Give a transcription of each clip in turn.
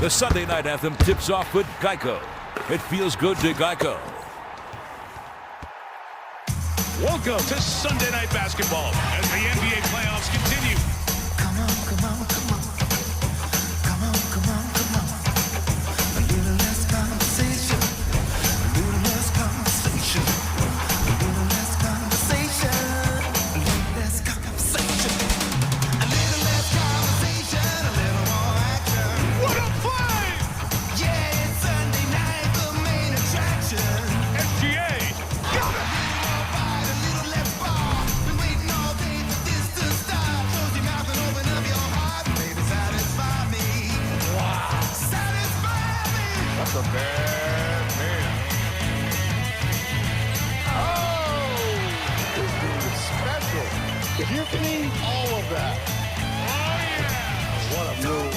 The Sunday night anthem tips off with Geico. It feels good to Geico. Welcome to Sunday Night Basketball as the NBA playoffs continue. Come on, come on, come on. Come on, come on, come on. A little less conversation. A little less conversation. A little less conversation. A little less conversation. A little less conversation. A little more action. What a play! Yeah, it's Sunday night, the main attraction. SGA got it! That's a bad man. Oh! This dude is special. Give me all of that. Oh, yeah! What a move.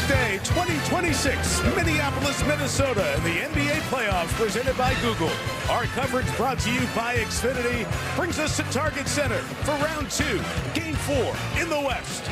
Day 2026, Minneapolis, Minnesota, and the NBA playoffs presented by Google. Our coverage brought to you by Xfinity brings us to Target Center for round 2, game 4 in the West.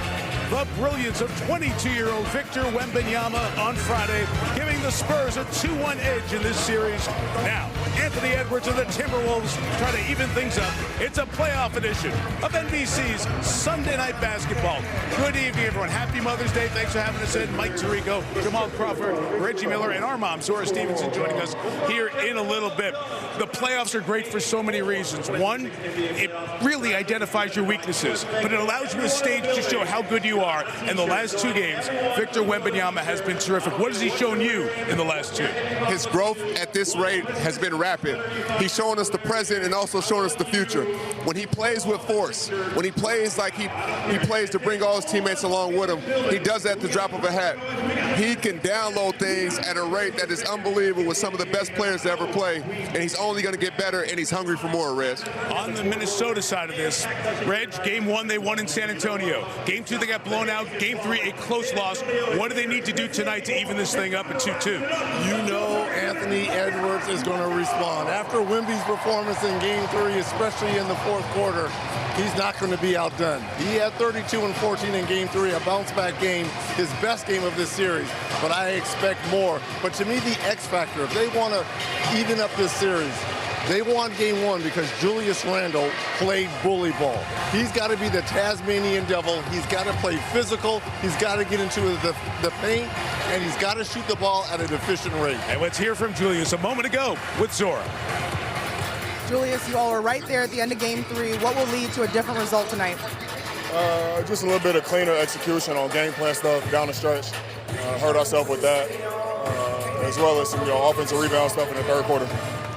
The brilliance of 22-year-old Victor Wembanyama on Friday, giving the Spurs a 2-1 edge in this series. Now, Anthony Edwards and the Timberwolves try to even things up. It's a playoff edition of NBC's Sunday Night Basketball. Good evening, everyone. Happy Mother's Day. Thanks for having us in. Mike Tirico, Jamal Crawford, Reggie Miller, and our mom, Zora Stevenson, joining us here in a little bit. The playoffs are great for so many reasons. One, it really identifies your weaknesses, but it allows you a stage to show how good you are. And the last 2 games, Victor Wembanyama has been terrific. What has he shown you in the last 2? His growth at this rate has been rapid. He's showing us the present and also showing us the future. When he plays with force, when he plays like he plays to bring all his teammates along with him, he does that at the drop of a hat. He can download things at a rate that is unbelievable with some of the best players to ever play, and he's only going to get better, and he's hungry for more, Reg. On the Minnesota side of this, Reg, game 1 they won in San Antonio. Game 2 they got blown out. Game 3 a close loss. What do they need to do tonight to even this thing up at 2-2? You know Anthony Edwards is going to respond. After Wemby's performance in Game 3, especially in the fourth quarter, he's not going to be outdone. He had 32 and 14 in Game 3, a bounce-back game, his best game of this series, but I expect more. But to me, the X factor, if they want to even up this series, they won Game 1 because Julius Randle played bully ball. He's got to be the Tasmanian devil. He's got to play physical. He's got to get into the paint, and he's got to shoot the ball at an efficient rate. And let's hear from Julius a moment ago with Zora. Julius, you all are right there at the end of Game 3. What will lead to a different result tonight? Just a little bit of cleaner execution on game plan stuff down the stretch. Hurt ourselves with that, as well as some offensive rebound stuff in the third quarter.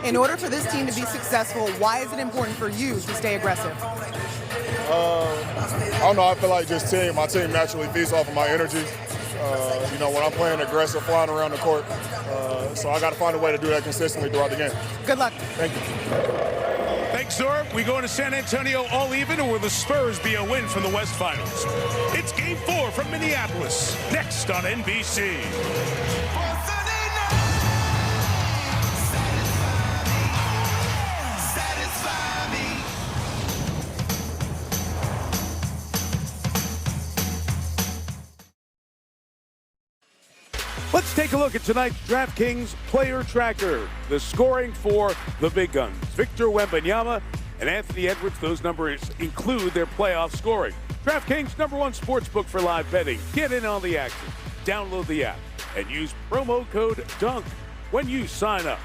In order for this team to be successful, why is it important for you to stay aggressive? I don't know. I feel like my team naturally feeds off of my energy. When I'm playing aggressive, flying around the court. So I got to find a way to do that consistently throughout the game. Good luck. Thank you. Thanks, Zora. We go into San Antonio all even, or will the Spurs be a win from the West Finals? It's Game 4 from Minneapolis, next on NBC. Let's take a look at tonight's DraftKings Player Tracker. The scoring for the big guns. Victor Wembanyama and Anthony Edwards, those numbers include their playoff scoring. DraftKings #1 sportsbook for live betting. Get in on the action. Download the app and use promo code DUNK when you sign up.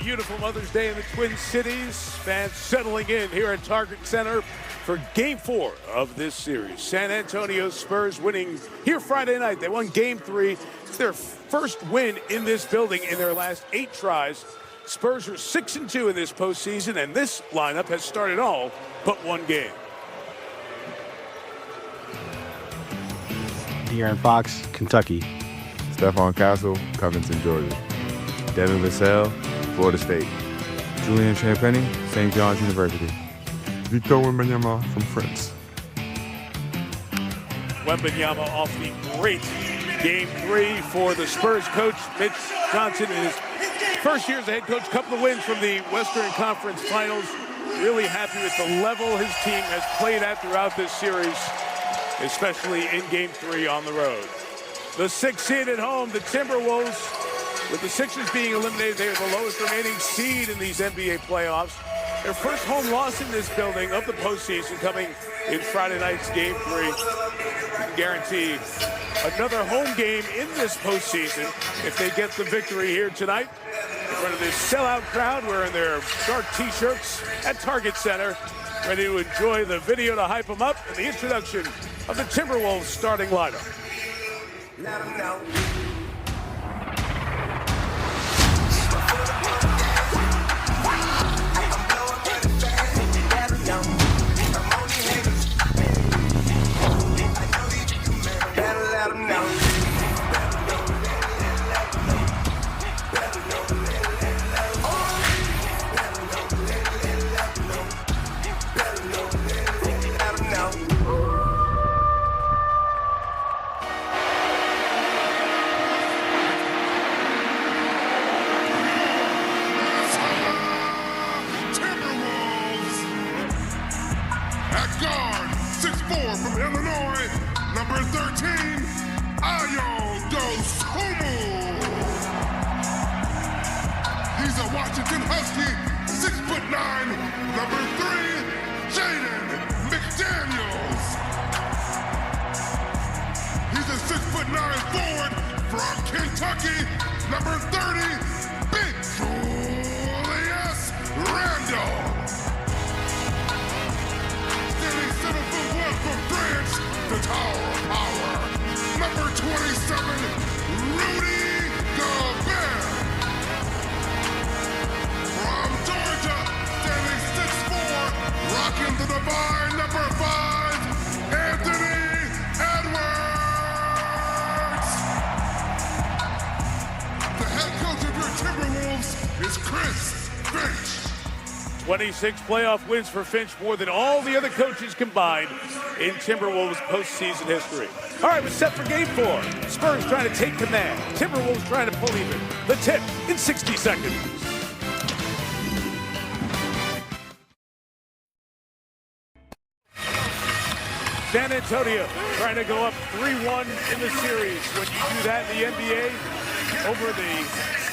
Beautiful Mother's Day in the Twin Cities. Fans settling in here at Target Center for Game 4 of this series. San Antonio Spurs winning here Friday night. They won Game 3. It's their first win in this building in their last 8 tries. Spurs are 6-2 in this postseason, and this lineup has started all but one game. De'Aaron Fox, Kentucky. Stephon Castle, Covington, Georgia. Devin Vassell, Florida State. Julian Champagny, St. John's University. Victor Wembanyama from France. Wembanyama off the great Game 3 for the Spurs coach, Mitch Johnson, in his first year as a head coach. Couple of wins from the Western Conference Finals. Really happy with the level his team has played at throughout this series, especially in Game 3 on the road. The 6th seed at home, the Timberwolves, with the Sixers being eliminated, they are the lowest remaining seed in these NBA playoffs. Their first home loss in this building of the postseason coming in Friday night's Game 3. You can guarantee another home game in this postseason if they get the victory here tonight in front of this sellout crowd wearing their dark T-shirts at Target Center, ready to enjoy the video to hype them up and the introduction of the Timberwolves starting lineup. Julius Randle. Standing 7'1" from France, the Tower of Power. Number 27, Rudy Gobert. From Georgia, standing 6'4", rocking the divine number 5, Anthony Edwards. The head coach of your Timberwolves is Chris Finch. 26 playoff wins for Finch, more than all the other coaches combined in Timberwolves postseason history. All right, we're set for Game 4. Spurs trying to take command. Timberwolves trying to pull even. The tip in 60 seconds. San Antonio trying to go up 3-1 in the series. When you do that in the NBA, over the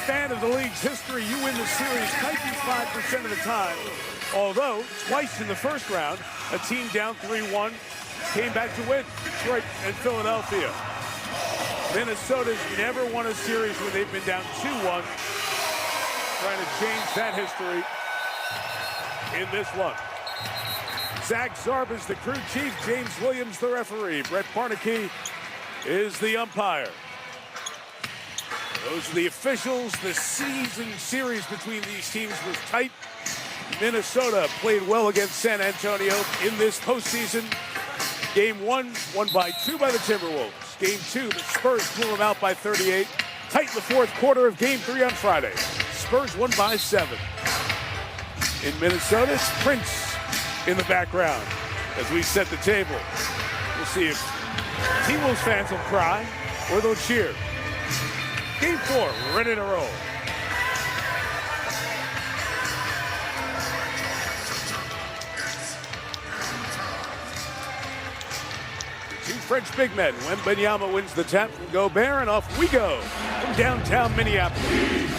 span of the league's history, you win the series 95% of the time. Although, twice in the first round, a team down 3-1 came back to win. Detroit and Philadelphia. Minnesota's never won a series when they've been down 2-1. Trying to change that history in this one. Zach Zarba's the crew chief. James Williams the referee. Brett Barnaky is the umpire. Those are the officials. The season series between these teams was tight. Minnesota played well against San Antonio in this postseason. Game 1 won by 2 by the Timberwolves. Game 2, the Spurs blew them out by 38. Tight in the fourth quarter of Game 3 on Friday. Spurs won by 7. In Minnesota, it's Prince in the background as we set the table. We'll see if T-Wolves fans will cry or they'll cheer. Game 4, we're ready to roll. Two French big men. Wembanyama wins the tap from Gobert, and off we go from downtown Minneapolis.